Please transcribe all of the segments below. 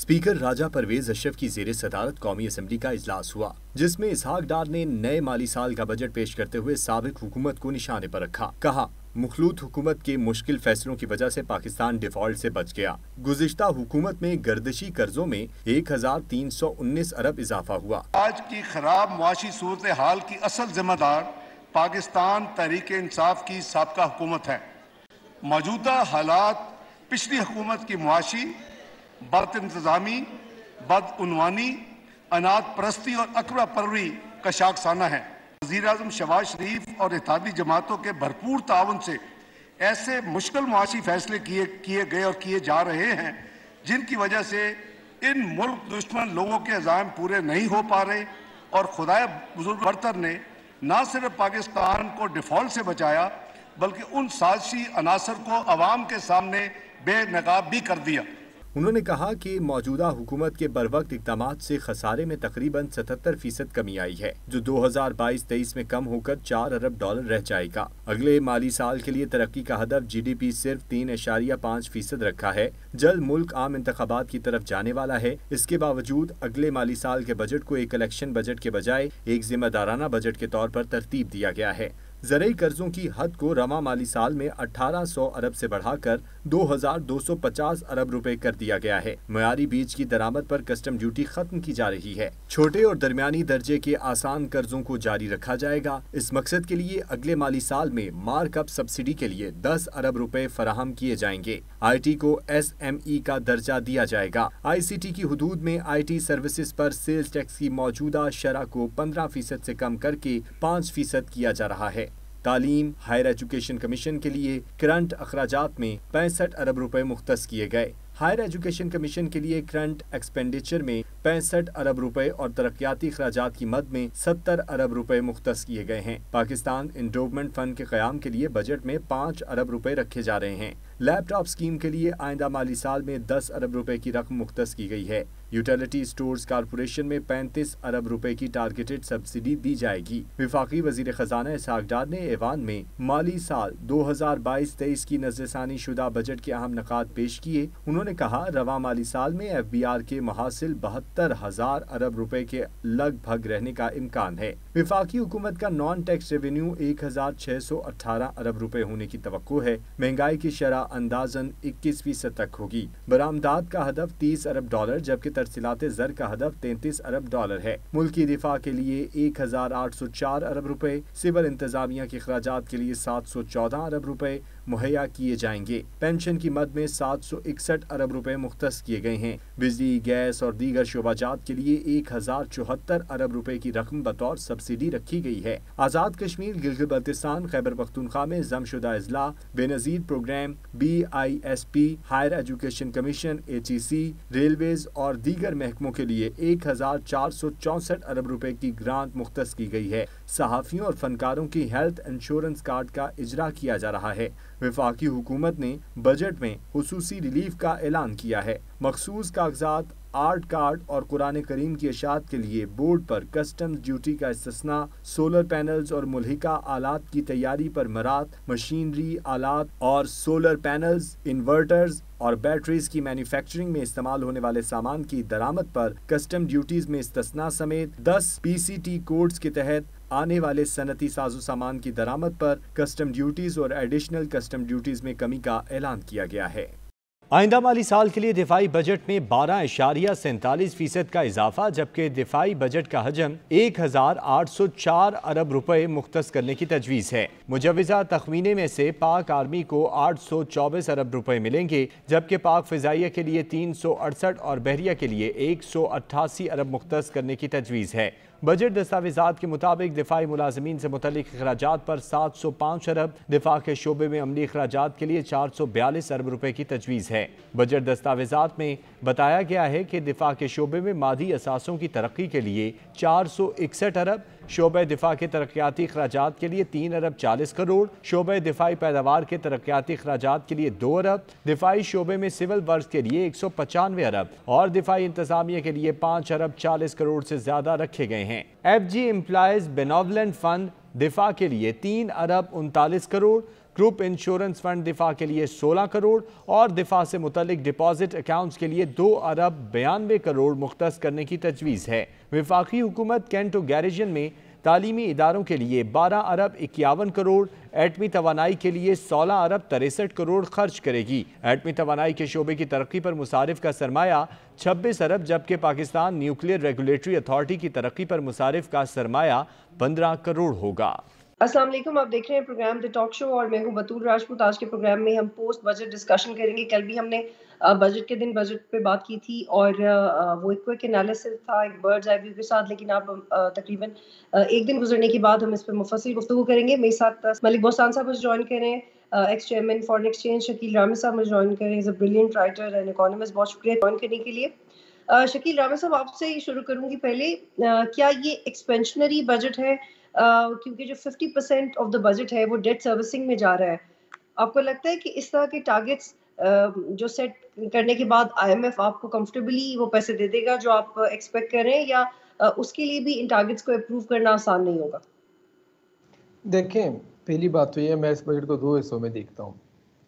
Speaker राजा परवेज अशरफ की ज़ेरे सदारत कौमी असम्बली का इजलास हुआ, जिसमें इसहाक डार ने नए माली साल का बजट पेश करते हुए साबिक हुकूमत को निशाने पर रखा। कहा, मुखलूत हुकूमत के मुश्किल फैसलों की वजह से पाकिस्तान डिफॉल्ट से बच गया। गुज़िश्ता हुकूमत में गर्दिशी कर्जों में 1319 अरब इजाफा हुआ। आज की खराब मुआशी सूरत हाल की असल जिम्मेदार पाकिस्तान तहरीक इंसाफ की साबका हुकूमत है। मौजूदा हालात पिछली हुकूमत की मुआशी बद इंतजामी, बदउनवानी, अनाथ परस्ती और अकबरा परवरी का शाखसाना है। वज़ीर-ए-आज़म शहबाज शरीफ और इत्तेहादी जमातों के भरपूर ताउन से ऐसे मुश्किल मुआशी फैसले किए गए और किए जा रहे हैं जिनकी वजह से इन मुल्क दुश्मन लोगों के अज़ाइम पूरे नहीं हो पा रहे और खुदाए बुजुर्ग बरतर ने न सिर्फ पाकिस्तान को डिफॉल्ट से बचाया बल्कि उन साजिशी अनासर को अवाम के सामने बेनकाब भी कर दिया। उन्होंने कहा कि मौजूदा हुकूमत के बरवक्त इक़दामात से खसारे में तकरीबन 77% कमी आई है, जो 2022-23 में कम होकर 4 अरब डॉलर रह जाएगा। अगले माली साल के लिए तरक्की का हदफ GDP सिर्फ 3.5% रखा है। जल्द मुल्क आम इंतखाबात की तरफ जाने वाला है। इसके बावजूद अगले माली साल के बजट को एक इलेक्शन बजट के बजाय एक जिम्मेदाराना बजट के तौर पर तरतीब दिया गया है। ज़रई कर्जों की हद को रवा माली साल में 1800 अरब से बढ़ाकर 2250 अरब रुपए कर दिया गया है। मयारी बीज की दरामद पर कस्टम ड्यूटी खत्म की जा रही है। छोटे और दरमियानी दर्जे के आसान कर्जों को जारी रखा जाएगा। इस मकसद के लिए अगले माली साल में मार्कअप सब्सिडी के लिए 10 अरब रुपए फराहम किए जाएंगे। IT को SME का दर्जा दिया जाएगा। ICT की हुदूद में IT सर्विसेज पर सेल्स टैक्स की मौजूदा शरह को 15% से कम करके 5% किया जा रहा है। तालीम हायर एजुकेशन कमीशन के लिए करंट अखराजात में 65 अरब रुपए मुख्तस किए गए। हायर एजुकेशन कमीशन के लिए करंट एक्सपेंडिचर में 65 अरब रुपए और तरक्याती अखराजात की मद में 70 अरब रुपए मुख्तस किए गए हैं। पाकिस्तान इंडोवमेंट फंड के क़याम के लिए बजट में 5 अरब रुपए रखे जा रहे हैं। लैपटॉप स्कीम के लिए आइंदा माली साल में 10 अरब रुपए की रकम मुख्तस की गई है। यूटिलिटी स्टोर्स कॉरपोरेशन में 35 अरब रुपए की टारगेटेड सब्सिडी दी जाएगी। वफाकी वजीर खजाना इसहाक डार ने ऐवान में माली साल 2022-23 की नज़रसानी शुदा बजट के अहम निकात पेश किए। उन्होंने कहा, रवा माली साल में FBR के महासिल 72,000 अरब रुपए के लगभग रहने का इम्कान है। वफाकी हुकूमत का नॉन टैक्स रेवेन्यू 1618 अरब रुपए होने की तवक्को है। महंगाई की शरह अंदाजन 21% तक होगी। बरामदात का हदफ 30 अरब डॉलर जबकि तरसीलात ज़र का हदफ 33 अरब डॉलर है। मुल्की दिफा के लिए 1804 अरब रुपए, सिविल इंतजामिया के अखराजात के लिए 714 अरब रुपए मुहैया किए जाएंगे। पेंशन की मद में 761 अरब रुपए मुख्तस किए गए हैं। बिजली, गैस और दीगर शोबाजात के लिए 1074 अरब रुपए की रकम बतौर सब्सिडी रखी गई है। आज़ाद कश्मीर, गिलगित बल्तिस्तान, खैबर पख्तूनख्वा में जमशुदा अजला, Benazir programme, BISP, higher education commission, HEC, railways और दीगर महकमों के लिए 1464 अरब रुपए की ग्रांट मुख्तस की गई है। सहाफ़ियों और फनकारों की हेल्थ इंश्योरेंस कार्ड का इजरा किया जा रहा है। वफाकी हुकूमत ने बजट में खुसूसी रिलीफ का ऐलान किया है। मखसूस कागजात, आर्ट कार्ड और कुरान करीम की अशात के लिए बोर्ड पर कस्टम ड्यूटी का इस्तिस्ना, सोलर पैनल्स और मुल्हिका आलात की तैयारी पर मरात, मशीनरी आलात और सोलर पैनल्स, इन्वर्टर्स और बैटरीज की मैन्युफैक्चरिंग में इस्तेमाल होने वाले सामान की दरामद पर कस्टम ड्यूटीज में इस्तिस्ना समेत 10 PCT कोड्स के तहत आने वाले सनती साजो सामान की दरामद पर कस्टम ड्यूटीज और एडिशनल कस्टम ड्यूटीज में कमी का ऐलान किया गया है। आइंदा माली साल के लिए दिफाई बजट में 12.47% का इजाफा, जबकि दिफाई बजट का हजम 1804 अरब रुपए मुख्तस करने की तजवीज़ है। मुजवज़ा तखमीने में से पाक आर्मी को 824 अरब रुपए मिलेंगे, जबकि पाक फ़िज़ाइया के लिए 368 और बहरिया के लिए 188 अरब मुख्तस करने की तजवीज़ है। बजट दस्तावेज़ात के मुताबिक दिफाई मुलाजमीन से मुतल्लिक अखराजात पर 705 अरब, दिफा के शोबे में अमली अखराजात के लिए 442 अरब रुपए की तजवीज़ है। बजट दस्तावेज़ात में बताया गया है कि दिफा के शोबे में मादी असासों की तरक्की के लिए 461 अरब, शोबे दिफा के तरक्याती अखराजात के लिए 3 अरब 40 करोड़, शोबे दिफाई पैदावार के तरक्याती अखराजात के लिए 2 अरब, दिफाई शोबे में सिविल वर्क के लिए 195 अरब और दिफाई इंतजामिया के लिए 5 अरब 40 करोड़ से ज्यादा रखे गए हैं। FG एम्प्लॉयज बेनोवलेंट फंड दिफा के लिए 3 अरब 39 करोड़, ग्रुप इंश्योरेंस फंड दिफा के लिए 16 करोड़ और दिफा से मुतल्लिक डिपॉजिट अकाउंट्स के लिए 2 अरब 92 करोड़ मुख्तस करने की तजवीज़ है। वफाकी हुकूमत कैंट और गैरिजन में तालीमी इदारों के लिए 12 अरब 51 करोड़, एटमी तवानाई के लिए 16 अरब 63 करोड़ खर्च करेगी। एटमी तवानाई के शोबे की तरक्की पर मुसारिफ का सरमाया 26 अरब, जबकि पाकिस्तान न्यूक्लियर रेगुलेटरी अथॉरिटी की तरक्की पर मुसारिफ का सरमाया 15 करोड़ होगा। अस्सलाम वालेकुम, आप देख रहे हैं प्रोग्राम द टॉक शो और मैं हूं बतूल राजपूत। आज के प्रोग्राम में हम पोस्ट बजट डिस्कशन करेंगे। कल भी हमने बजट के दिन बजट पे बात की थी और वो एक क्विक एनालिसिस था, एक बर्ड्स आई व्यू के साथ, लेकिन आप तकरीबन एक दिन गुजरने के बाद हम इस पर मुफस्सिल गुफ्तगू करेंगे। मेरे साथ मलिक बोस्तान साहब मुझे ज्वाइन कर रहे हैं, x chairman foreign exchange. Shakeel Rami साहब मुझे ज्वाइन कर रहे हैं, is a brilliant writer and economist. बहुत शुक्रिया ज्वाइन करने के लिए। शकील रामी साहब, आपसे ही शुरू करूंगी। पहले क्या ये एक्सपेंशनरी बजट है? क्योंकि जो 50% ऑफ द बजट है वो डेट सर्विसिंग में जा रहा है। आपको लगता है कि इस तरह के टारगेट्स जो सेट करने के बाद आईएमएफ आपको कंफर्टेबली वो पैसे दे देगा जो आप एक्सपेक्ट कर रहे हैं, या उसके लिए भी इन टारगेट्स को अप्रूव करना आसान नहीं होगा? देखें, पहली बात तो ये, मैं इस बजट को 2 हिस्सों में देखता हूँ।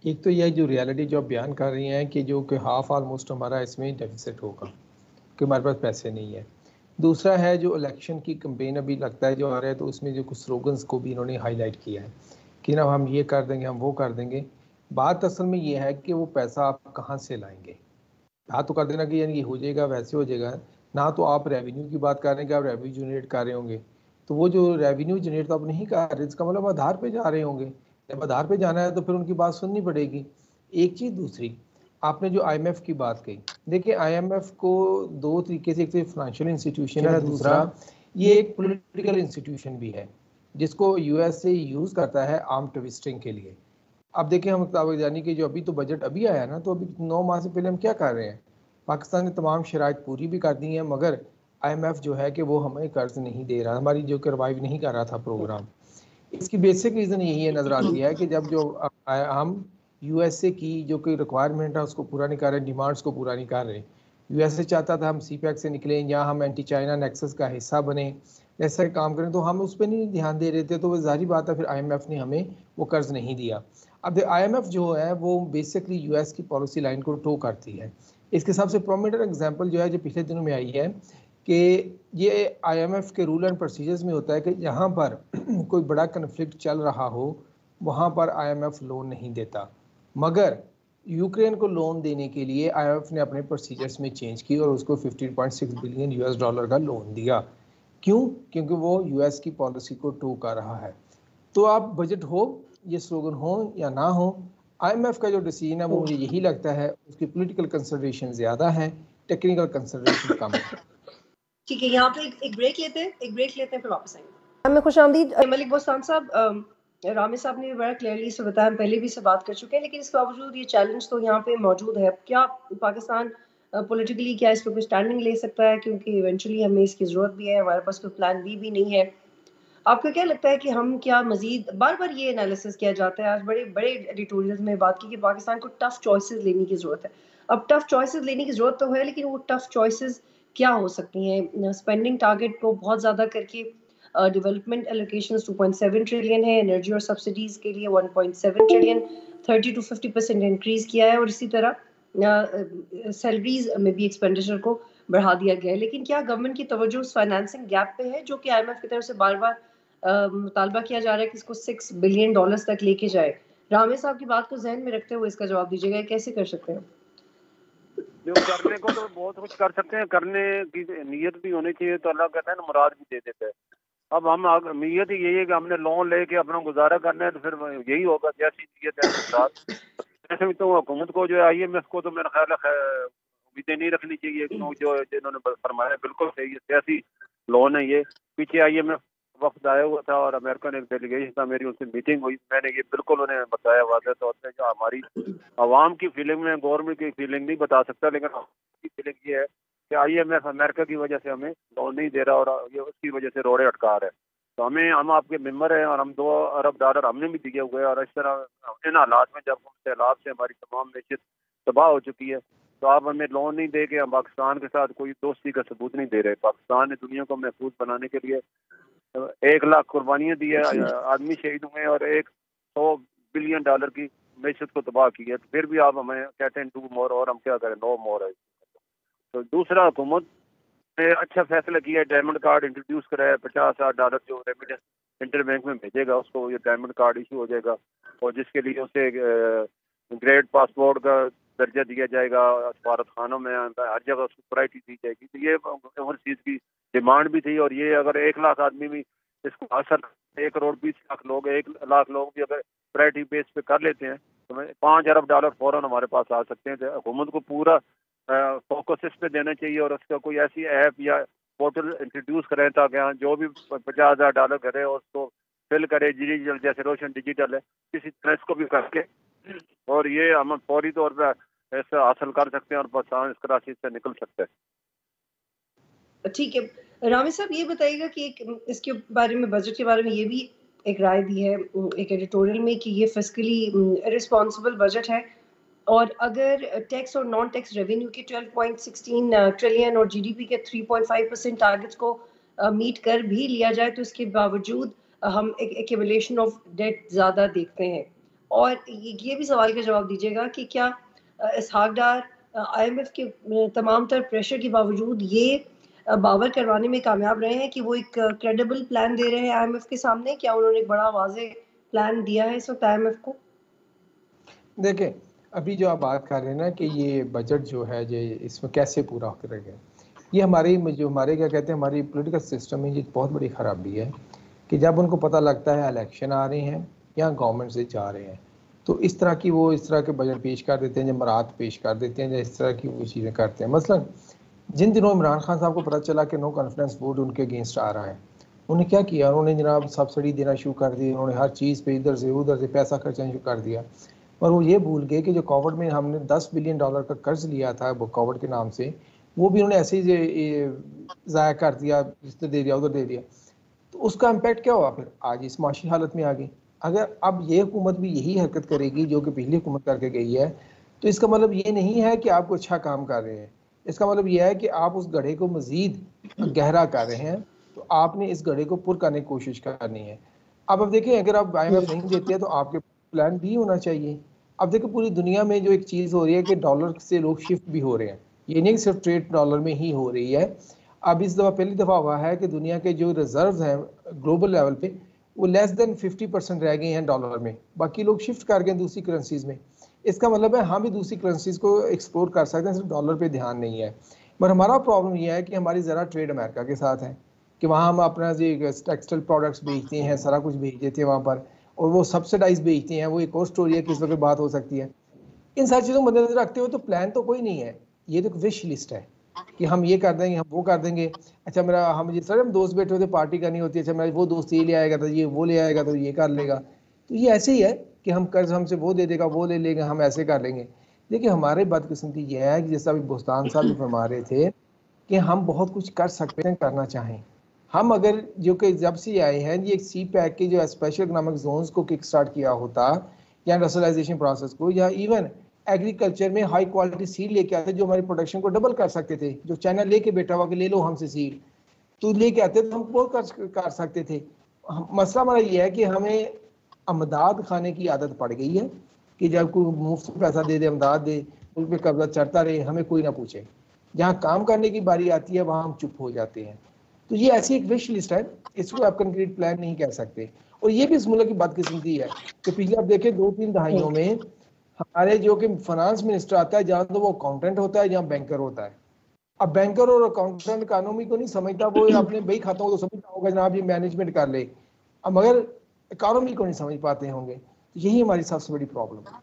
एक तो यह जो रियलिटी जो आप बयान कर रही हैं कि जो कि हाफ ऑलमोस्ट हमारा इसमें डेफिसिट होगा कि हमारे पास पैसे नहीं है। दूसरा है जो इलेक्शन की कैंपेन अभी लगता है जो आ रहा है, तो उसमें जो कुछ स्लोगन्स को भी इन्होंने हाईलाइट किया है कि ना हम ये कर देंगे, हम वो कर देंगे। बात असल में ये है कि वो पैसा आप कहाँ से लाएंगे। बात तो कर देना कि यानी ये हो जाएगा, वैसे हो जाएगा ना, तो आप रेवेन्यू की बात कर रहे हैं कि आप रेवेन्यू जनरेट कर रहे होंगे, तो वो जो रेवेन्यू जनरेट तो आप नहीं कर रहे, इसका मतलब आधार पे जा रहे होंगे। जब आधार पे जाना है तो फिर उनकी बात सुननी पड़ेगी। एक चीज़। दूसरी, आपने जो आईएमएफ की बात कही, देखिए आईएमएफ को 2 तरीके से, एक तो फाइनेंशियल इंस्टीट्यूशन है, दूसरा ये एक पॉलिटिकल इंस्टीट्यूशन भी है जिसको यूएसए यूज़ करता है आर्म ट्विस्टिंग के लिए। अब देखिए, हम मुताबिक जानी कि जो अभी तो बजट अभी आया ना, तो अभी 9 माह से पहले हम क्या कर रहे हैं, पाकिस्तान ने तमाम शराइत पूरी भी कर दी हैं, मगर आईएमएफ जो है कि वो हमें कर्ज नहीं दे रहा, हमारी जो रिवाइव नहीं कर रहा था प्रोग्राम। इसकी बेसिक रीज़न यही है, नज़र आती है कि जब जो हम यूएसए की जो कोई रिक्वायरमेंट है उसको पूरा नहीं कर रहे, डिमांड्स को पूरा नहीं कर रहे। यूएसए चाहता था हम सीपैक से निकलें या हम एंटी चाइना नेक्सस का हिस्सा बने, ऐसा काम करें, तो हम उस पर नहीं ध्यान दे रहे थे, तो वो जाहिर बात है फिर आईएमएफ ने हमें वो कर्ज नहीं दिया। अब आईएमएफ जो है वो बेसिकली यूएस की पॉलिसी लाइन को टो करती है। इसके सबसे प्रोमिनेंट एग्जांपल जो है जो पिछले दिनों में आई है कि ये आईएमएफ के रूल एंड प्रोसीजर्स में होता है कि जहाँ पर कोई बड़ा कन्फ्लिक्ट चल रहा हो वहाँ पर आईएमएफ लोन नहीं देता, मगर यूक्रेन को लोन देने के लिए आईएमएफ ने अपने प्रोसीजर्स में चेंज की और उसको 15.6 बिलियन यूएस डॉलर का लोन दिया। क्यों? क्योंकि वो यूएस की पॉलिसी को टो कर रहा है। तो आप बजट हो, ये स्लोगन हो या ना हो, आईएमएफ का जो डिसीजन है वो मुझे यही लगता है उसकी पॉलिटिकल कंसिडरेशन ज़्यादा है, टेक्निकल कंसिडरेशन कम है। ठीक है, यहाँ पे एक ब्रेक लेते हैं, फिर वापस आएंगे। मैं खुशामदीद मलिक बोस्तान साहब। रामी साहब ने बड़ा क्लियरली से बताया, हम पहले भी से बात कर चुके हैं, लेकिन इसके बावजूद ये चैलेंज तो यहाँ पे मौजूद है। क्या पाकिस्तान पॉलिटिकली क्या इस पर कोई स्टैंडिंग ले सकता है? क्योंकि इवेंचुअली हमें इसकी ज़रूरत भी है, हमारे पास कोई प्लान भी नहीं है। आपको क्या लगता है कि हम क्या मजीद, बार बार ये एनालिसिस किया जाता है, आज बड़े बड़े एडिटोरियल्स में बात की कि पाकिस्तान को टफ चॉइसेस लेने की ज़रूरत है। अब टफ चॉइसेस लेने की ज़रूरत तो है, लेकिन वो टफ चॉइसेस क्या हो सकती हैं? स्पेंडिंग टारगेट को बहुत ज़्यादा करके डेवलपमेंट एलोकेशंस 2.7 ट्रिलियन है, एनर्जी और सब्सिडीज़ के लिए 1.7 ट्रिलियन, 30 to 50% इंक्रीज़ किया है, और इसी तरह सैलरीज में भी एक्सपेंडिचर को बढ़ा दिया गया है। लेकिन क्या गवर्नमेंट की तवज्जो उस फाइनेंसिंग गैप पे है जो कि आईएमएफ की तरफ से बार बार मुतालबा किया जा रहा है कि इसको $6 बिलियन तक लेके जाए? रामे साहब की बात को जहन में रखते हुए इसका जवाब दीजिएगा, कैसे कर सकते हैं? जो करने को तो बहुत कुछ कर सकते हैं, करने की नीयत भी होनी चाहिए, तो अल्लाह कहता है ना मुराद भी दे देता है। अब हम नीयत ही यही है कि हमने लोन लेके अपना गुजारा करना है, तो फिर यही होगा, जैसी नीयत है मुराद। ऐसे में तो हुकूमत को जो है आईएमएफ को तो मेरा ख्याल है उम्मीदें नहीं रखनी चाहिए, जो जिन्होंने फरमाया बिल्कुल सही है, सियासी लोन है ये। पीछे आईएमएफ वक्त आया हुआ था और अमेरिकन एक डेलीगेशन था, मेरी उनसे मीटिंग हुई, मैंने ये बिल्कुल उन्हें बताया वाज़ेह तौर पे, जो हमारी आवाम की फीलिंग में गवर्नमेंट की फीलिंग नहीं बता सकता, लेकिन की फीलिंग ये है कि आईएमएफ अमेरिका की वजह से हमें लोन नहीं दे रहा और ये उसकी वजह से रोड़े अटका रहा है। तो हम आपके मेंबर हैं और हम $2 अरब हमने भी दिए हुए हैं, और इस तरह इन हालात में जब सैलाब से हमारी तमाम मैशत तबाह हो चुकी है, तो आप हमें लोन नहीं दे के हम पाकिस्तान के साथ कोई दोस्ती का सबूत नहीं दे रहे। पाकिस्तान ने दुनिया को महफूज बनाने के लिए 1 लाख कुर्बानियाँ दी है, आदमी शहीद हुए और 100 बिलियन डॉलर की मैशत को तबाह की है, तो फिर भी आप हमें कहते हैं डू मोर, और हम क्या करें, नो मोर है। तो दूसरा, हुकूमत ने अच्छा फैसला किया है, डायमंड कार्ड इंट्रोड्यूस करा है, $50,000 जो रेमिटेंस इंटर बैंक में भेजेगा उसको ये डायमंड कार्ड इशू हो जाएगा, और जिसके लिए उसे ग्रेड पासपोर्ट का दर्जा दिया जाएगा, सफारत खानों में हर जगह उसको प्रायोरिटी दी जाएगी। तो ये ओवरसीज की डिमांड भी थी, और ये अगर 1 लाख आदमी भी इसको हासिल, 1,20,00,000 लोग, 1 लाख लोग भी अगर प्रायोरिटी बेस पे कर लेते हैं तो $5 अरब फौरन हमारे पास आ सकते हैं। तो हुकूमत को पूरा फोकस इस पे देना चाहिए, और उसका कोई ऐसी ऐप या पोर्टल इंट्रोड्यूस करें ताकि जो भी $50,000 करे उसको फिल करे डिजिटल, जैसे रोशन डिजिटल है, किसी तरह इसको भी करके, और ये हम फौरी तौर पर ऐसा हासिल कर सकते हैं और पाकिस्तान इस कराची से निकल सकते हैं। ठीक है रामी साहब, ये बताइएगा कि इसके बारे में, बजट के बारे में ये भी एक राय दी है एक एडिटोरियल में कि ये फिस्कली रिस्पॉन्सिबल बजट है, और अगर टैक्स और नॉन टैक्स रेवेन्यू के 12.16 ट्रिलियन और जीडीपी के 3.5% टारगेट्स को मीट कर भी लिया जाए तो इसके बावजूद हम एक एक्यूमुलेशन ऑफ डेट ज़्यादा देखते हैं। और ये भी सवाल का जवाब दीजिएगा कि क्या इसहाक डार IMF के तमाम तर प्रेशर के बावजूद ये बावर करवाने में कामयाब रहे हैं कि वो एक क्रेडिबल प्लान दे रहे हैं IMF के सामने? क्या उन्होंने एक बड़ा वाज़ेह प्लान दिया है इस वक्त IMF को? देखें, अभी जो आप बात कर रहे हैं ना कि ये बजट जो है ये इसमें कैसे पूरा करेगा, ये हमारे क्या कहते हैं, हमारी पॉलिटिकल सिस्टम में ये बहुत बड़ी खराबी है कि जब उनको पता लगता है इलेक्शन आ रहे हैं या गवर्नमेंट से जा रहे हैं तो इस तरह के बजट पेश कर देते हैं, जमरात पेश कर देते हैं, इस तरह की वो चीज़ें करते हैं। मसलन जिन दिनों इमरान खान साहब को पता चला कि नो कॉन्फिडेंस वोट उनके अगेंस्ट आ रहा है, उन्होंने क्या किया, उन्होंने जनाब सब्सिडी देना शुरू कर दी, उन्होंने हर चीज़ पे इधर से उधर से पैसा खर्चना शुरू कर दिया, और वो ये भूल गए कि जो कोविड में हमने $10 बिलियन का कर्ज लिया था वो कोविड के नाम से, वो भी उन्होंने ऐसे ही ज़ाया कर दिया, इधर दे दिया उधर दे दिया। तो उसका इम्पैक्ट क्या हुआ, फिर आज इस माशी हालत में आ गई। अगर अब ये हुकूमत भी यही हरकत करेगी जो कि पिछली हुकूमत करके गई है, तो इसका मतलब ये नहीं है कि आप अच्छा काम कर रहे हैं, इसका मतलब यह है कि आप उस गड्ढे को मज़ीद गहरा कर रहे हैं, तो आपने इस गड्ढे को पुर करने की कोशिश करनी है। अब देखिए, अगर आप IMF नहीं देते हैं तो आपके प्लान भी होना चाहिए। अब देखो, पूरी दुनिया में जो एक चीज़ हो रही है कि डॉलर से लोग शिफ्ट भी हो रहे हैं, ये नहीं सिर्फ ट्रेड डॉलर में ही हो रही है। अब इस दफ़ा पहली दफ़ा हुआ है कि दुनिया के जो रिजर्व्स हैं ग्लोबल लेवल पे वो लेस देन 50% रह गए हैं डॉलर में, बाकी लोग शिफ्ट कर गए दूसरी करेंसीज में। इसका मतलब है हम भी दूसरी करेंसीज को एक्सप्लोर कर सकते हैं, सिर्फ डॉलर पे ध्यान नहीं है। पर हमारा प्रॉब्लम यह है कि हमारी ज़रा ट्रेड अमेरिका के साथ है कि वहाँ हम अपना जो टेक्सटाइल प्रोडक्ट्स बेचते हैं, सारा कुछ बेच देते हैं वहाँ पर, और वो सब्सिडाइज बेचते हैं, वो एक और स्टोरी है, किस वक्त बात हो सकती है। इन सारी चीज़ों को मद्देनजर रखते हुए तो प्लान तो कोई नहीं है, ये तो विश लिस्ट है कि हम ये कर देंगे, हम वो कर देंगे। अच्छा मेरा हम जिस तरह हम दोस्त बैठे होते पार्टी करनी होती है, अच्छा मेरा वो दोस्त ये ले आएगा तो ये वो ले आएगा तो ये कर लेगा, तो ये ऐसे ही है कि हम कर्ज हमसे वो दे देगा, वो ले लेगा, हम ऐसे कर लेंगे। देखिए हमारे बदकिस्मती ये है कि जैसा अभी बुस्तान साहब भी फरमा रहे थे कि हम बहुत कुछ कर सकते हैं, करना चाहें। हम अगर जो कि जब से आए हैं ये सी पैक के जो स्पेशल इकोनॉमिक जोन्स को किक स्टार्ट किया होता, या इंडस्ट्रियलाइजेशन प्रोसेस को, या इवन एग्रीकल्चर में हाई क्वालिटी सीड लेके आते जो हमारी प्रोडक्शन को डबल कर सकते थे, जो चाइना लेके बैठा हुआ कि ले लो हमसे सीड, तो लेके आते तो हम वो कर सकते थे। मसला हमारा ये है कि हमें अमदाद खाने की आदत पड़ गई है कि जब कोई मुफ्त पैसा दे दे, अमदाद दे, उस पर कब्जा चढ़ता रहे, हमें कोई ना पूछे। जहाँ काम करने की बारी आती है वहाँ हम चुप हो जाते हैं। तो ये ऐसी एक विश लिस्ट है, इसको आप कंक्रीट प्लान नहीं कह सकते। और ये भी इस मुल्क की बदकिस्मती है कि पिछले आप देखें 2-3 दहाइयों में हमारे जो कि फाइनेंस मिनिस्टर आता है, जहाँ तो वो अकाउंटेंट होता है, जहाँ बैंकर होता है। अब बैंकर और अकाउंटेंट इकोनॉमी को नहीं समझता, वो अपने बही खातों को तो समझता होगा जनाब ये मैनेजमेंट कर ले, अब मगर इकोनॉमी को नहीं समझ पाते होंगे। यही हमारी सबसे बड़ी प्रॉब्लम है।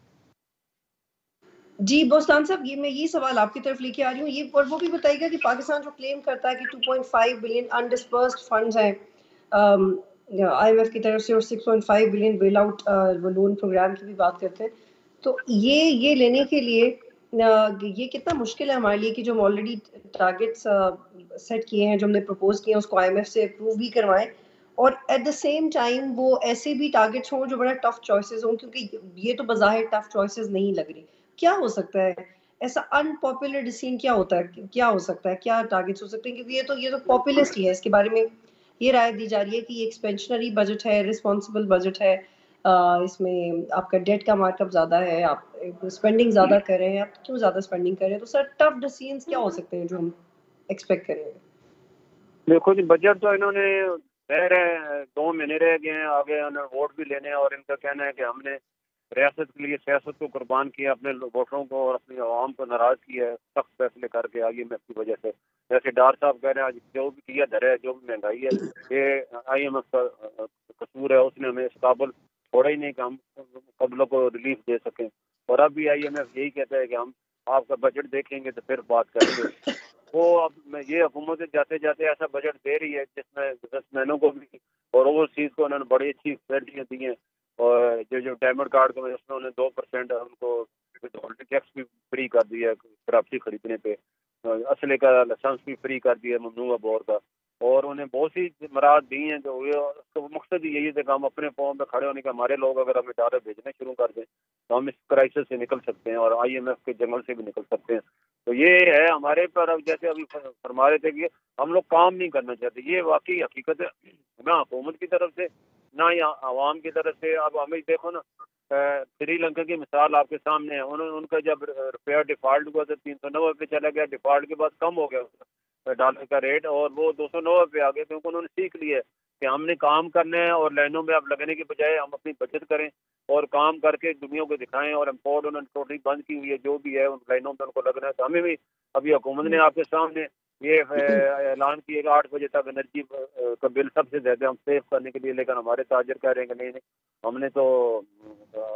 जी बोस्तान साहब, मैं ये सवाल आपकी तरफ लेके आ रही हूँ, ये और वो भी बताइएगा कि पाकिस्तान जो क्लेम करता है कि 2.5 बिलियन अनडिस्पर्स्ड फंड्स हैं IMF की तरफ से, और 6.5 billion bail out loan programme की भी बात करते हैं, तो ये लेने के लिए ये कितना मुश्किल है हमारे लिए कि जो हम ऑलरेडी टारगेट्स सेट किए हैं, जो हमने प्रपोज किए हैं, उसको IMF से अप्रूव भी करवाएं, और एट द सेम टाइम वो ऐसे भी टारगेट्स हों जो बड़ा टफ चॉइसेस हों, क्योंकि ये तो बज़ाहिर टफ चॉइसेस नहीं लग रही। क्या हो सकता है ऐसा अनपॉपुलर डिसीजन, क्या होता है, क्या हो सकता है, क्या टारगेट्स हो सकते हैं? क्योंकि ये तो पॉपुलिस्ट ही है, इसके बारे में ये राय दी जा रही है कि ये एक्सपेंशनरी बजट है, रिस्पॉन्सिबल बजट है, اس میں آپ کا ڈیٹ کا مارک اپ زیادہ ہے, آپ اسپینڈنگ زیادہ کر رہے ہیں, آپ کیوں زیادہ اسپینڈنگ کر رہے ہیں, تو سر ٹف ڈیسیژنز کیا ہو سکتے ہیں جو ہم ایکسپیکٹ کریں گے؟ دیکھو جی بجٹ تو انہوں نے رہ رہے 2 مہینے رہ گئے ہیں, آگے انہوں ووٹ بھی لینے ہیں, اور ان کا کہنا ہے کہ ہم نے ریاست کے لیے سیاست کو قربان کیا, اپنے ووٹروں کو اور اپنی عوام کو ناراض کیا ہے سخت فیصلے کر کے IMF کی وجہ سے. جیسے ڈار صاحب کہہ رہے ہیں آج جو بھی کیا در ہے, جو بھی مہنگائی ہے, یہ IMF کا قصور ہے, اس نے ہمیں اس قابل چھوڑا ہی نہیں کہ ہم قبضوں کو ریلیف دے سکیں. اور اب بھی IMF یہی کہتا ہے کہ ہم آپ کا بجٹ دیکھیں گے تو پھر بات کریں گے. وہ اب یہ حکومت جاتے جاتے ایسا بجٹ دے رہی ہے جس میں بزنس مینوں کو بھی اور اوورسیز کو انہوں نے بڑی اچھی فیسلٹیاں دی ہیں, اور جو ڈائمنڈ کارڈ کو اس میں انہوں نے 2% ان کو ہولڈنگ ٹیکس بھی فری کر دیا ہے پراپرٹی خریدنے پہ, اسلحے کا لائسنس بھی فری کر دیا ہے ممنوع بور کا, اور انہیں بہت سی مراد دی ہیں. جو وہ مقصد ہی یہی ہے کہ ہم اپنے پاؤں پہ کھڑے ہونے کے, ہمارے لوگ اگر ہمیں ڈالر بھیجنے شروع کر دیں تو ہم اس کرائسس سے نکل سکتے ہیں اور IMF کے جنگل سے بھی نکل سکتے ہیں. تو یہ ہے ہمارے پر, جیسے ابھی فرما رہے تھے کہ ہم لوگ کام نہیں کرنا چاہتے, یہ واقعی حقیقت ہے, نہ حکومت کی طرف سے نہ یہ عوام کی طرف سے. اب ہمیں دیکھو نا, سری لنکا کی مثال آپ کے سامنے ہے, ان کا جب روپیہ ڈیفالٹ ہوا تو 390 پہ چلا گیا, ڈیفالٹ کے بعد کم ہو گیا ڈالر کا ریٹ, اور وہ 290 پہ آ گئے, کیونکہ انہوں نے سیکھ لیا کہ ہم نے کام کرنا ہے اور لائنوں میں اب لگنے کے بجائے ہم اپنی بچت کریں اور کام کر کے دنیا کو دکھائیں. اور امپورٹ انہوں نے ٹوٹلی بند کی ہوئی ہے, جو بھی ہے ان لائنوں میں ان کو لگنا ہے. تو ہمیں بھی ابھی حکومت نے آپ کے سامنے یہ اعلان کیا کہ 8 بجے تک انرجی کا بل سب سے زیادہ ہم سیو کرنے کے لیے, لیکن ہمارے تاجر کہہ رہے ہیں کہ نہیں ہم نے تو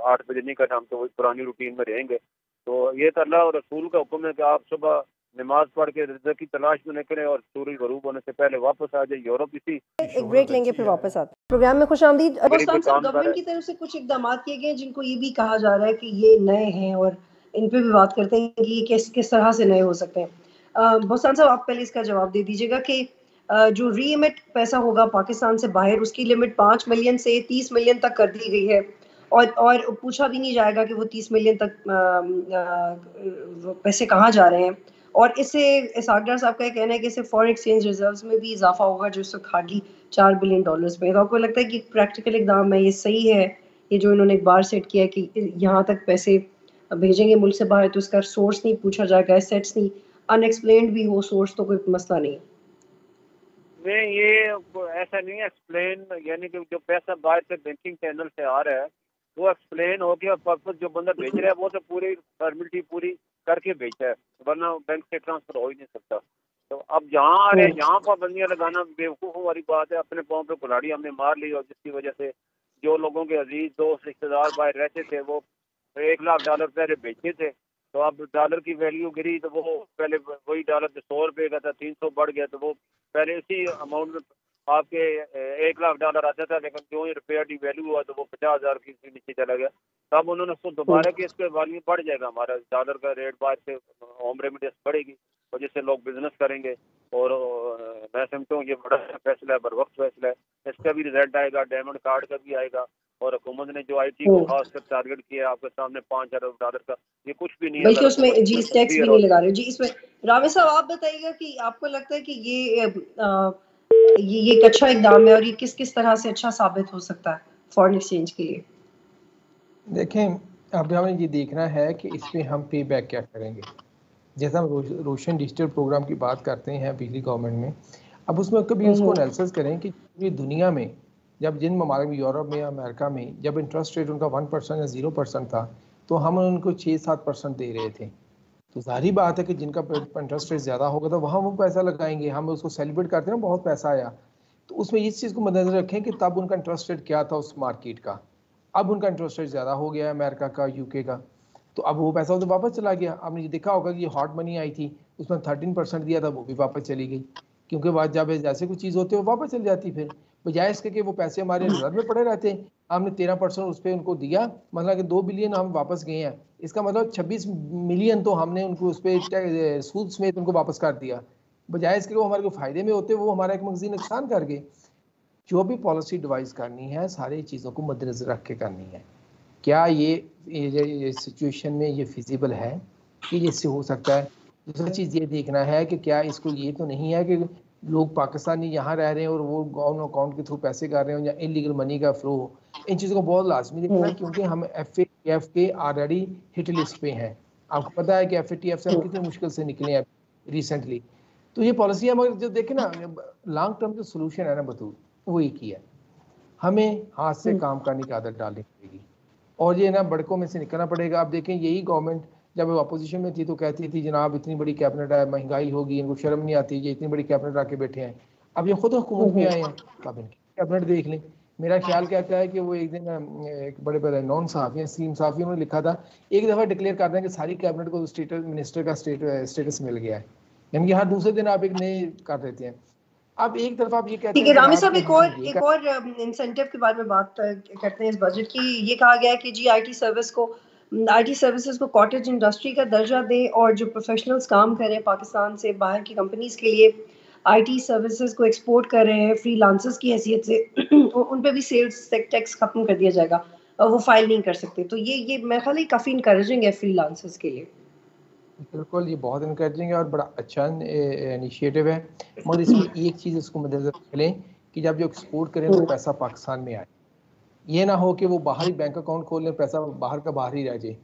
8 بجے نہیں کرنا, ہم تو وہی پرانی روٹین میں رہیں گے. تو یہ تو اللہ اور رسول کا حکم ہے کہ آپ صبح نماز پڑھ کے رزق کی تلاش میں نکلیں اور سورج غروب ہونے سے پہلے واپس آ جائیں. یورپ اسی ایک بریک لیں گے پھر واپس آتے ہیں. پروگرام میں خوش آمدید. گورنمنٹ کی طرف سے کچھ اقدامات کیے گئے جن کو یہ بھی کہا جا رہا ہے کہ یہ نئے ہیں, اور ان پہ بھی بات کرتے ہیں کہ یہ کس طرح سے نئے ہو سکتے ہیں. بہسان صاحب آپ پہلے اس کا جواب دے دیجیے گا کہ جو ری ایمٹ پیسہ ہوگا پاکستان سے باہر, اس کی لمٹ 5 ملین سے 30 ملین تک کر دی گئی ہے, اور پوچھا بھی نہیں جائے گا کہ وہ 30 ملین تک پیسے کہاں جا رہے ہیں. اور اس سے اسحاق ڈار صاحب کا یہ کہنا ہے کہ اس سے فارن ایکسچینج ریزروز میں بھی اضافہ ہوگا جو اس وقت ہارڈلی $4 بلین پہ. تو آپ کو لگتا ہے کہ پریکٹیکل اقدام ہے, یہ صحیح ہے, یہ جو انہوں نے ایک بار سیٹ کیا کہ یہاں تک پیسے بھیجیں گے ملک سے باہر تو اس کا سورس نہیں پوچھا جائے گا, ایسیٹس نہیں ان ایکسپلینڈ بھی ہو سورس تو کوئی مسئلہ نہیں نہیں, یہ ایسا نہیں ہے ایکسپلین, یعنی کہ جو پیسہ باہر سے بینکنگ چینل سے آ رہا ہے وہ ایکسپلین ہو کے پرپز جو بندہ بھیج رہا ہے وہ تو پوری فارمیلٹی پوری کر کے بھیجتا ہے, ورنہ بینک سے ٹرانسفر ہو ہی نہیں سکتا. تو اب جہاں آ رہے ہیں یہاں پابندیاں لگانا بیوقوفوں والی بات ہے. اپنے پاؤں پہ کلاڑی ہم نے مار لی, اور جس کی وجہ سے جو لوگوں کے عزیز دوست رشتے دار باہر رہتے تھے وہ $1 لاکھ پہلے بیچتے تھے, تو اب ڈالر کی ویلیو گری تو وہ پہلے وہی ڈالر جو $100 کا تھا 300 بڑھ گیا, تو وہ پہلے اسی اماؤنٹ میں آپ کے $1 لاکھ آتا تھا, لیکن جو ہی روپیہ ڈی ویلیو ہوا تو وہ 50,000 کی نیچے چلا گیا. تب انہوں نے اس کو دوبارہ کہ اس کے ویلیو بڑھ جائے گا, ہمارا ڈالر کا ریٹ باہر سے ہوم ریمیڈیز بڑھے گی, اور جس سے لوگ بزنس کریں گے. اور میں سمجھتا ہوں یہ بڑا فیصلہ ہے, بر وقت فیصلہ ہے, اس کا بھی رزلٹ آئے گا, ڈائمنڈ کارڈ کا بھی آئے گا. اور حکومت نے جو IT کو خاص کر ٹارگٹ کیا آپ کے سامنے $5 ارب کا, یہ کچھ بھی نہیں ہے, بلکہ اس میں جی ٹیکس بھی نہیں لگا رہے. جی اس میں راوی صاحب آپ بتائیے گا کہ آپ کو لگتا ہے کہ یہ ایک اچھا اقدام ہے, اور یہ کس طرح سے اچھا ثابت ہو سکتا ہے فارن ایکسچینج کے لیے؟ دیکھیں اب ہمیں یہ دیکھنا ہے کہ اس پہ ہم پے بیک کیا کریں گے. جیسا ہم روشن ڈیجیٹل پروگرام کی بات کرتے ہیں پچھلی گورنمنٹ میں, اب اس میں کبھی اس کو انالیسس کریں کہ پوری دنیا میں جب جن ممالک میں یورپ میں یا امریکہ میں جب انٹرسٹ ریٹ ان کا 1% یا 0% تھا تو ہم ان کو 6-7% دے رہے تھے. تو ظاہری بات ہے کہ جن کا انٹرسٹ ریٹ زیادہ ہوگا تو وہاں وہ پیسہ لگائیں گے. ہم اس کو سیلیبریٹ کرتے ہیں بہت پیسہ آیا, تو اس میں اس چیز کو مد نظر رکھیں کہ تب ان کا انٹرسٹ ریٹ کیا تھا اس مارکیٹ کا. اب ان کا انٹرسٹ ریٹ زیادہ ہو گیا ہے امریکہ کا, UK کا, تو اب وہ پیسہ تو واپس چلا گیا. آپ نے یہ دیکھا ہوگا کہ یہ ہاٹ منی آئی تھی, اس میں 13% دیا تھا, وہ بھی واپس چلی گئی, کیونکہ جب جیسے کوئی چیز ہوتی ہے وہ واپس چل جاتی. پھر بجائے اس کے کہ وہ پیسے ہمارے ریزرو میں پڑے رہتے ہیں, ہم نے 13% اس پہ ان کو دیا, مطلب کہ $2 بلین ہم واپس گئے ہیں, اس کا مطلب 26 ملین تو ہم نے ان کو اس پہ سود سمیت ان کو واپس کر دیا. بجائے اس کے وہ ہمارے کو فائدے میں ہوتے وہ ہمارا ایک مغزی نقصان کر گئے. جو بھی پالیسی ڈیوائز کرنی ہے ساری چیزوں کو مد نظر رکھ کے کرنی ہے. کیا یہ سچویشن میں یہ فیزیبل ہے کہ یہ اس سے ہو سکتا ہے. دوسری چیز یہ دیکھنا ہے کہ کیا اس کو یہ تو نہیں ہے کہ لوگ پاکستانی یہاں رہ رہے ہیں اور وہ گورنمنٹ اکاؤنٹ کے تھرو پیسے کر رہے ہیں یا انلیگل منی کا فلو ہو. ان چیزوں کو بہت لازمی دیکھنا ہے کیونکہ ہم FATF کے آلریڈی ہٹ لسٹ پہ ہیں. آپ کو پتا ہے کہ FATF سے ہم کتنی مشکل سے نکلے ہیں ریسنٹلی. تو یہ پالیسی ہم جو دیکھیں نا لانگ ٹرم جو سولوشن ہے نا بطور وہ ایک ہی ہے, ہمیں ہاتھ سے کام کرنے کی عادت ڈالنی پڑے گی اور یہ نا بڑکوں میں سے نکلنا پڑے گا. آپ دیکھیں یہی گورنمنٹ جب وہ اپوزیشن میں تھی تو کہتی تھی جناب اتنی بڑی کیبنٹ ہے, مہنگائی ہوگی, ان کو شرم نہیں آتی, یہ اتنی بڑی کیبنٹ رکھ کے بیٹھے ہیں. اب یہ خود حکومت میں آئے ہیں تو اب ان کی کیبنٹ دیکھ لیں. میرا خیال کہتا ہے کہ وہ ایک دن ایک بڑے بڑے نان صحافی ہیں, سیم صحافیوں نے لکھا تھا ایک دفعہ ڈکلیئر کر دیں کہ ساری کیبنٹ کو منسٹر کا اسٹیٹس مل گیا ہے, یعنی کہ ہر دوسرے دن آپ ایک نئے کر دیتے ہیں. اب ایک طرف آپ یہ کہتے ٹھیک ہیں ہے رامے جناب صاحب, کہ ہم ایک اور انسینٹیو کے بارے میں بات کرتے ہیں اس بجٹ کی. یہ کہا گیا ہے کہ جی آئی ٹی سروسز کو کاٹیج انڈسٹری کا درجہ دیں اور جو پروفیشنلز کام کر رہے ہیں پاکستان سے باہر کی کمپنیز کے لیے آئی ٹی سروسز کو ایکسپورٹ کر رہے ہیں فری لانسرز کی حیثیت سے, ان پہ بھی سیلز ٹیکس ختم کر دیا جائے گا, وہ فائل نہیں کر سکتے. تو یہ میرے خیال ہے کافی انکریجنگ ہے فری لانسرز کے لیے. بالکل یہ بہت انکریجنگ ہے اور بڑا اچھا انیشیٹو ہے, مگر اس میں ایک چیز اس کو مدنظر رکھ لیں کہ جب جو ایکسپورٹ کریں تو پیسہ پاکستان میں آئے, یہ نہ ہو کہ وہ باہر ہی بینک اکاؤنٹ کھول لیں پیسہ باہر کا باہر ہی رہ جائے.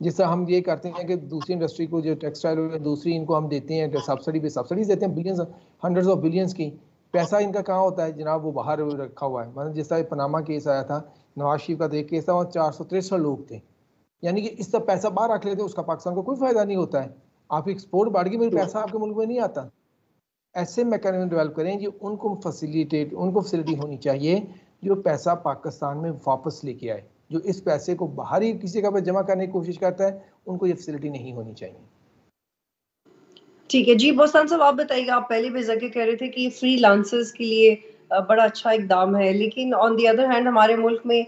جس طرح ہم یہ کرتے ہیں کہ دوسری انڈسٹری کو جو ٹیکسٹائل ہو دوسری ان کو ہم دیتے ہیں سبسڈی پہ سبسڈیز دیتے ہیں بلینز ہنڈریڈز آف بلینز کی, پیسہ ان کا کہاں ہوتا ہے جناب, وہ باہر رکھا ہوا ہے. مطلب جس طرح پناما کیس آیا تھا, نواز شریف کا ایک کیس تھا, وہاں 463 لوگ تھے, یعنی کہ اس طرح پیسہ باہر رکھ لیتے اس کا پاکستان کو کوئی فائدہ نہیں ہوتا ہے. آپ ایکسپورٹ بڑھ گئی میرے پیسہ آپ کے ملک میں نہیں آتا. ایسے میکانزم ڈیولپ کریں جو ان کو فیسلٹی ہونی چاہیے جو پیسہ پاکستان میں واپس لے کے آئے. جو اس پیسے کو باہر ہی کسی کا پہ جمع کرنے کی کوشش کرتا ہے ان کو یہ فیسلٹی نہیں ہونی چاہیے. ٹھیک ہے جی بوستان صاحب, آپ بتائیے گا, آپ پہلے بھی ذکر کہہ رہے تھے کہ فری لانسرز کے لیے بڑا اچھا اقدام ہے, لیکن آن دی ادر ہینڈ ہمارے ملک میں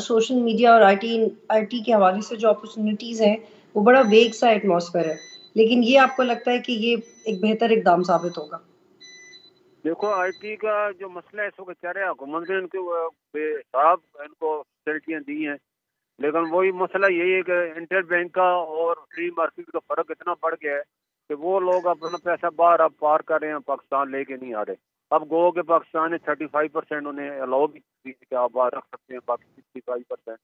سوشل میڈیا اور آئی ٹی کے حوالے سے جو اپرچونیٹیز ہیں وہ بڑا ویگ سا ایٹماسفیئر ہے, لیکن یہ آپ کو لگتا ہے کہ یہ ایک بہتر اقدام ثابت ہوگا؟ دیکھو آئی ٹی کا جو مسئلہ ہے اس کو چاہ رہے حکومت نے ان کو بے حساب ان کو فیسلٹیاں دی ہیں, لیکن وہی مسئلہ یہی ہے کہ انٹر بینک کا اور فری مارکیٹ کا فرق اتنا بڑھ گیا ہے کہ وہ لوگ اپنا پیسہ باہر اب پار کر رہے ہیں, پاکستان لے کے نہیں آ رہے. اب گو کہ پاکستان نے 35% انہیں الاؤ بھی کہ آپ باہر رکھ سکتے ہیں, باقی 65%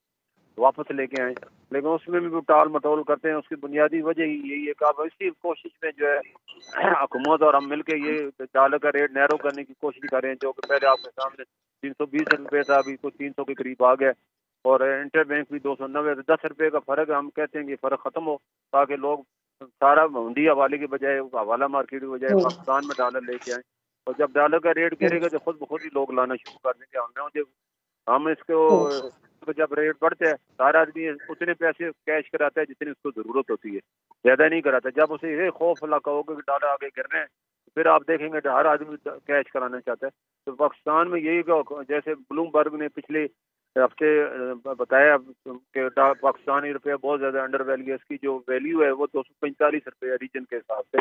واپس لے کے آئیں, لیکن اس میں بھی ٹال مٹول کرتے ہیں. اس کی بنیادی وجہ ہی یہی ہے کہ آپ اسی کوشش میں جو ہے حکومت اور ہم مل کے یہ ڈالر کا ریٹ نیرو کرنے کی کوشش کر رہے ہیں, جو کہ پہلے آپ کے سامنے 320 روپے تھا, ابھی کو 300 کے قریب آ گیا, اور انٹر بینک بھی 290. 10 روپے کا فرق ہے, ہم کہتے ہیں کہ فرق ختم ہو تاکہ لوگ سارا ہنڈی حوالے کے بجائے حوالہ مارکیٹ کے بجائے پاکستان میں ڈالر لے کے آئیں. اور جب ڈالر کا ریٹ گرے گا تو خود بخود ہی لوگ لانا شروع کر دیں گے. ہم اس کو جب ریٹ بڑھتے ہیں سارا آدمی اتنے پیسے کیش کراتا ہے جتنی اس کو ضرورت ہوتی ہے, زیادہ نہیں کراتا. جب اسے یہ خوف علاقہ ہوگا کہ ڈالر آگے گر رہے ہیں پھر آپ دیکھیں گے ہر آدمی کیش کرانا چاہتا ہے. تو پاکستان میں یہی جیسے بلوم برگ نے پچھلے ہفتے بتایا کہ پاکستانی روپیہ بہت زیادہ انڈر ویلیو ہے, اس کی جو ویلیو ہے وہ 245 روپے ہے ریجن کے حساب سے.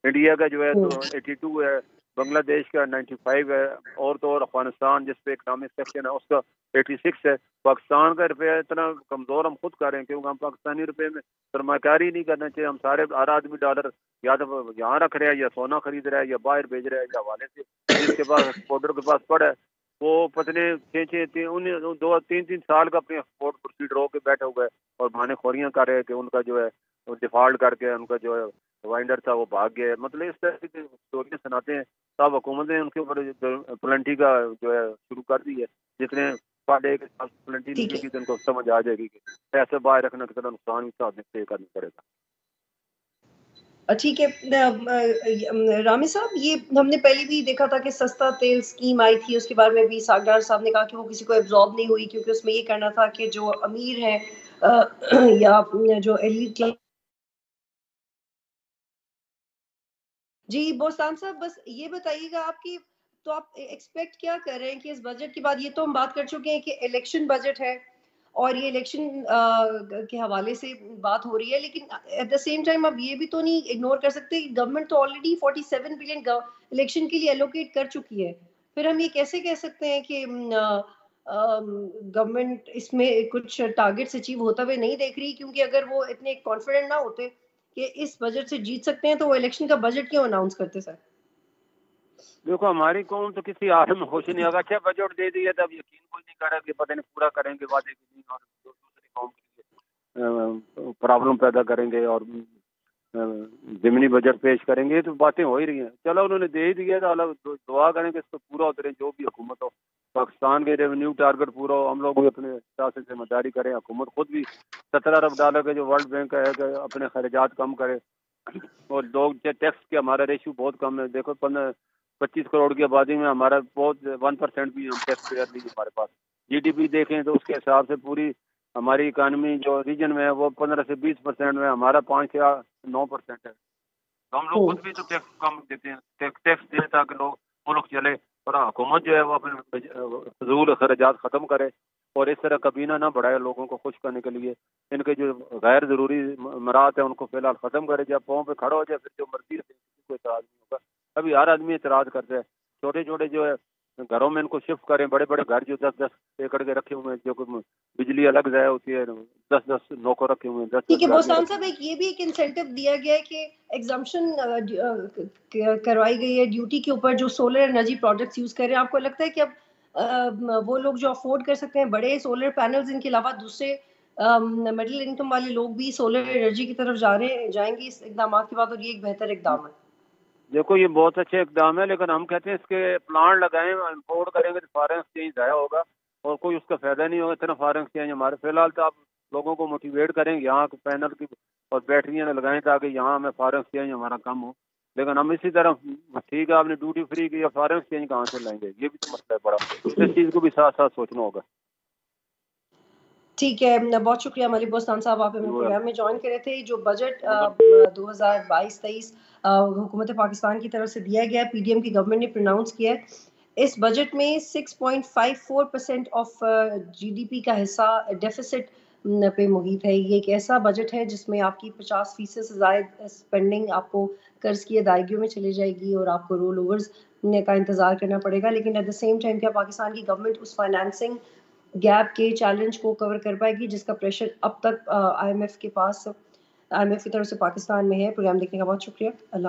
انڈیا کا جو ہے تو 82 ہے, بنگلہ دیش کا 95 ہے, اور تو اور افغانستان جس پہ اکنامک سیکشن ہے اس کا 86 ہے. پاکستان کا روپیہ اتنا کمزور ہم خود کر رہے ہیں کیونکہ ہم پاکستانی روپے میں سرمایہ کاری نہیں کرنا چاہیے. ہم سارے ہر آدمی ڈالر یا تو یہاں رکھ رہے ہیں یا سونا خرید رہا ہے یا باہر بھیج رہا ہے یا حوالے سے. جس کے پاس ایکسپورٹر کے پاس پڑا ہے وہ پتنے 2-3 سال کا اپنے ایکسپورٹ پروسیڈر ہو کے بیٹھے ہوئے اور بہانے خوریاں کر رہے ہیں کہ ان کا جو ہے ڈیفالٹ کر کے ان کا جو ہے وائنڈر تھا وہ بھاگ گیا. مطلب اس طرح کی اسٹوریاں سناتے ہیں. تب حکومت نے ان کے اوپر پلنٹی کا جو ہے شروع کر دی ہے. جتنے پاڈے کے ساتھ پلنٹی لگے گی تو ان کو سمجھ آ جائے گی کہ پیسے باہر رکھنا کتنا نقصان بھی ساتھ میں پے کرنا پڑے گا. ٹھیک ہے رامی صاحب, یہ ہم نے پہلے بھی دیکھا تھا کہ سستا تیل اسکیم آئی تھی, اس کے بارے میں بھی ساگدار صاحب نے کہا کہ وہ کسی کو ایبزارب نہیں ہوئی کیونکہ اس میں یہ کرنا تھا کہ جو امیر ہیں یا جو ایلیٹ کلاس. جی بوستان صاحب بس یہ بتائیے گا آپ کی تو آپ ایکسپیکٹ کیا کر رہے ہیں کہ اس بجٹ کے بعد, یہ تو ہم بات کر چکے ہیں کہ الیکشن بجٹ ہے اور یہ الیکشن کے حوالے سے بات ہو رہی ہے, لیکن ایٹ دا سیم ٹائم اب یہ بھی تو نہیں اگنور کر سکتے کہ گورنمنٹ تو آلریڈی 47 بلین الیکشن کے لیے الوکیٹ کر چکی ہے. پھر ہم یہ کیسے کہہ سکتے ہیں کہ گورنمنٹ اس میں کچھ ٹارگیٹس اچیو ہوتا ہوئے نہیں دیکھ رہی, کیونکہ اگر وہ اتنے کانفیڈنٹ نہ ہوتے کہ اس بجٹ سے جیت سکتے ہیں تو وہ الیکشن کا بجٹ کیوں اناؤنس کرتے سر؟ دیکھو ہماری قوم تو کسی عالم میں خوش نہیں ہوگا. اچھا بجٹ دے دیا تھا, اب یقین کوئی نہیں کر رہا کہ پتہ نہیں پورا کریں گے وعدے کی نہیں, اور دوسری قوم کے لیے پرابلم پیدا کریں گے اور ضمنی بجٹ پیش کریں گے. تو باتیں ہو ہی رہی ہیں. چلو انہوں نے دے ہی دیا تھا, دعا کریں کہ اس کو پورا اترے جو بھی حکومت ہو. پاکستان کے ریونیو ٹارگٹ پورا ہو, ہم لوگ بھی اپنے حساب سے ذمہ داری کریں. حکومت خود بھی 17 ارب ڈالر کے جو ورلڈ بینک کا ہے کہ اپنے خراجات کم کرے, اور لوگ ٹیکس کے ہمارا ریشو بہت کم ہے. دیکھو 25 کروڑ کی آبادی میں ہمارا بہت 1% بھی ہم ٹیکس پیئر نہیں ہمارے پاس. جی ڈی پی دیکھیں تو اس کے حساب سے پوری ہماری اکانومی جو ریجن میں ہے وہ 15 سے 20% میں, ہمارا 5 سے 9% ہے. تو ہم لوگ خود بھی تو ٹیکس کم دیتے ہیں, ٹیکس دیں تاکہ لوگ ملک چلے. اور حکومت جو ہے وہ اپنے فضول اخراجات ختم کرے اور اس طرح کبینہ نہ بڑھائے لوگوں کو خوش کرنے کے لیے. ان کے جو غیر ضروری مرات ہیں ان کو فی الحال ختم کرے. جب پاؤں پہ کھڑا ہو جائے پھر جو مرضی ہے کسی کو اعتراض نہیں ہوگا. ابھی ہر آدمی اعتراض کرتا ہے. چھوٹے چھوٹے جو ہے گھروں میں ان کو شفٹ کریں. بڑے بڑے گھر جو 10-10 ایکڑ کے رکھے ہوئے ہیں, جو بجلی الگ ضائع ہوتی ہے, 10-10 نوکر رکھے ہوئے ہیں, 10-10 ٹھیک ہے گاڑیاں بوستان رکھی صاحب, ہوئی ہیں. ایک یہ بھی ایک انسینٹو دیا گیا ہے کہ ایگزمپشن کروائی گئی ہے ڈیوٹی کے اوپر جو سولر انرجی پروجیکٹس یوز کر رہے ہیں. آپ کو لگتا ہے کہ اب وہ لوگ جو افورڈ کر سکتے ہیں بڑے سولر پینلز, ان کے علاوہ دوسرے مڈل انکم والے لوگ بھی سولر انرجی کی طرف جائیں گے اس اقدامات کے بعد, اور یہ ایک بہتر اقدام ہے؟ دیکھو یہ بہت اچھے اقدام ہے, لیکن ہم کہتے ہیں اس کے پلانٹ لگائیں. امپورٹ کریں گے تو فارن ایکسچینج ضائع ہوگا اور کوئی اس کا فائدہ نہیں ہوگا. اتنا فارن ایکسچینج ہمارے فی الحال تو آپ لوگوں کو موٹیویٹ کریں یہاں کے پینل کی اور بیٹریاں لگائیں تاکہ یہاں ہمیں فارن ایکسچینج ہمارا کم ہو. لیکن ہم اسی طرح ٹھیک ہے آپ نے ڈیوٹی فری کی, فارن ایکسچینج کہاں سے لائیں گے؟ یہ بھی تو مسئلہ ہے بڑا. اس چیز کو بھی ساتھ ساتھ سوچنا ہوگا. ٹھیک ہے, بہت شکریہ ملک بوستان صاحب, آپ ہمیں پروگرام میں جوائن کرے تھے. جو بجٹ 2022-23 حکومت پاکستان کی طرف سے دیا گیا, پی ڈی ایم کی گورنمنٹ نے پروناؤنس کیا ہے, اس بجٹ میں 6.54% آف جی ڈی پی کا حصہ ڈیفیسٹ پہ محیط ہے. یہ ایک ایسا بجٹ ہے جس میں آپ کی 50% سے زائد اسپینڈنگ آپ کو قرض کی ادائیگیوں میں چلی جائے گی اور آپ کو رول اوورز کا انتظار کرنا پڑے گا. لیکن ایٹ دا سیم ٹائم کیا پاکستان کی گورنمنٹ اس فائنانسنگ گیپ کے چیلنج کو کور کر پائے گی جس کا پریشر اب تک آئی ایم ایف کی طرف سے پاکستان میں ہے؟ پروگرام دیکھنے کا بہت شکریہ. اللہ